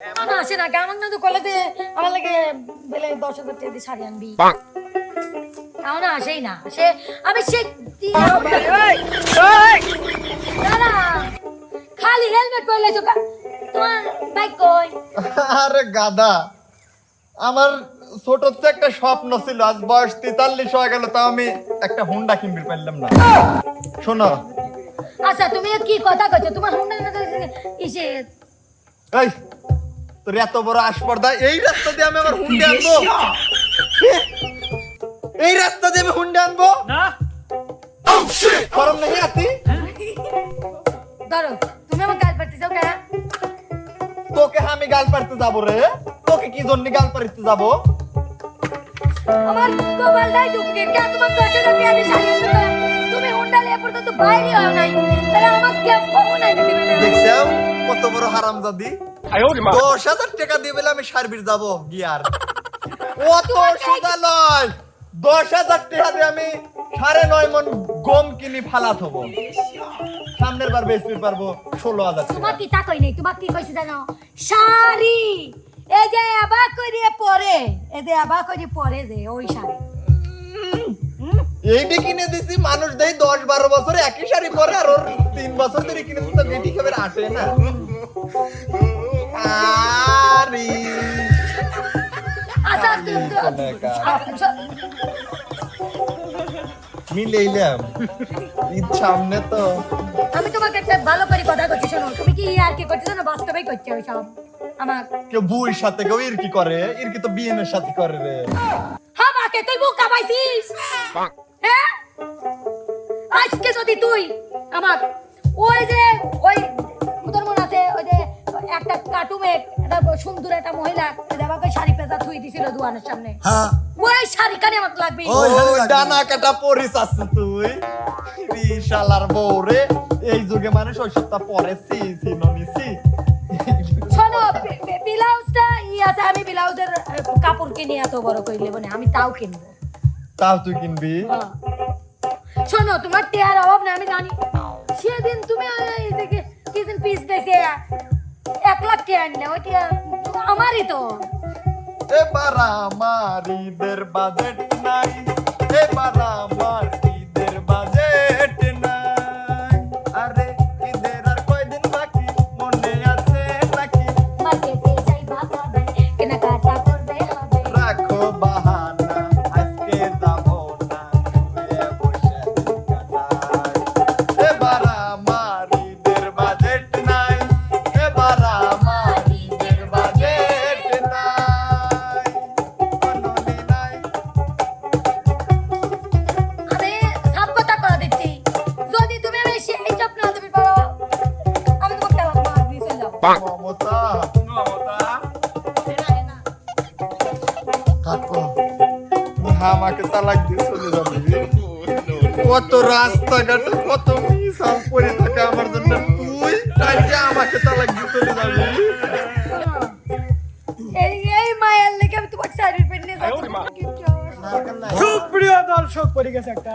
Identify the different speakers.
Speaker 1: না আসে না কেমন না তো কলেজে আমার লাগে বেলে 10,000 টাকা দিয়ে শাড়ি আনবি কেমন আসেই না সে আমি সে না খালি হেলমেট পরলে চোখা তোমার বাইক কই
Speaker 2: আরে গাদা আমার ছোট একটা স্বপ্ন ছিল আজ বয়স 43 হয়ে গেল তা আমি একটা হুন্ডা কিনতে পারলাম না শোনো
Speaker 1: আচ্ছা তুমি কি কথা কইছো তোমার হুন্ডা ইসে
Speaker 2: এই তোর এত বড় আসপর্দা এই রাস্তা দিয়ে আমি আমার হুন্ডা আনবো এই রাস্তা দিয়ে আমি হুন্ডা আনবো
Speaker 3: না
Speaker 2: শরম নেই আতি
Speaker 1: ধরো তুমি আমার গাল পাড়তে যাও কেন
Speaker 2: তোকে আমি গাল পাড়তে যাবো রে তোকে কি জন্য গাল পাড়তে যাবো
Speaker 1: আমার কপালটাই দুঃখে কে তোমার 10,000 টাকা দিয়ে শাড়ি আনতে পারে তুমি হুন্ডা লিয়ে পড়তে তো বাইরে হও নাই তাহলে আমাকে কে কখন আইতে দিবে না
Speaker 2: দেখছো কত বড় হারামজাদি 10,000 টাকা দিয়ে বলে আমি সার্ভিস যাবো গিয়ার অত সোজা নয় 10,000 টাকা দিয়ে আমি 9.5 মণ গম কিনি ফালাত হবো সামনের বার বেচতে পারবো 16,000
Speaker 1: তোমার
Speaker 2: টাকা
Speaker 1: কি তা কই নাই তোমার কি কইছে জানো শাড়ি এই যে আবা করিয়ে পরে এই যে আবা করিয়ে পরে যে ওই শাড়ি
Speaker 2: এইটা কিনে দিছি মানুষ দেই 10-12 বছর একই শাড়ি পরে আর ওর 3 বছর ধরে কিনে দিছি তো গেটি খাবার আসে না আরে
Speaker 1: আচ্ছা
Speaker 2: মিলেইলাম ঈদ সামনে তো
Speaker 1: আমি তোমাকে একটা ভালো করে কথা করছি শোনো তুমি কি আর কি করছো না বাস্তবেই করছো ওই সব আমার
Speaker 2: কেউ বুইর সাথে কেউ ইরকি করে ইরকি তো বিয়েনের সাথে করে রে
Speaker 1: হ্যাঁ মাকে তুই মুখ কামাইছিস হ্যাঁ আজকে যদি তুই আমার ওই যে ওই তোর মনে আছে ওই যে একটা কার্টুনে একটা সুন্দর একটা মহিলা আমাকে শাড়ি পেঁচা থুই দিছিল দোকানের সামনে
Speaker 2: হ্যাঁ
Speaker 1: ওই শাড়ি কানে আমাকে লাগবে
Speaker 2: ও ডানা কাটা পরিস আছে তুই বিশালার বউরে এই যুগে মানুষ ওই সপ্তাহ পরে সি ননিসি
Speaker 1: শোনো ব্লাউজটা আছে আমি ব্লাউজের কাপড় কিনে এত বড় কইলে মানে আমি তাও কিনবো
Speaker 2: তাও তুই কিনবি
Speaker 1: শোনো তোমার টেয়ার অভাব না আমি জানি সেদিন তুমি এদিকে কিদিন পিস দেখে 1 লাখ টাকা আনলে ওইটা আমারই তো
Speaker 2: এবার আমার ঈদের বাজেট নাই এবার আমার ঈদের বাজেট নাই আরে ঈদের আর কয়দিন বাকি মনে আছে নাকি
Speaker 1: মার্কেটে যাইবা কবে কেনাকাটা করবে হবে
Speaker 2: রাখো বাহানা আজকে যাবো না শুয়ে বসে কাটাই এবার আমার ঈদের বাজেট নাই এবার আমার ঈদের বাজেট নাই কোনোদিন নাই
Speaker 1: আমি সব কথা করে দিচ্ছি যদি তুমি আমি এই সব না তুমি পারো আমি তোমাকে তালাক মার দিয়ে চলে যাবো
Speaker 2: মমতা কাকু তুমি আমাকে তালাক দিয়ে চলে যাবে কত রাস্তাঘাটে কত মিশাল পড়ে থাকে আমার জন্য তুই তাই যে আমাকে তালাক দিয়ে চলে যাবে
Speaker 1: এই মায়ের লেগে আমি তোমার শাড়ির পেন নিয়ে যাবো
Speaker 3: সুপ্রিয় দর্শক পড়ে গেছে একটা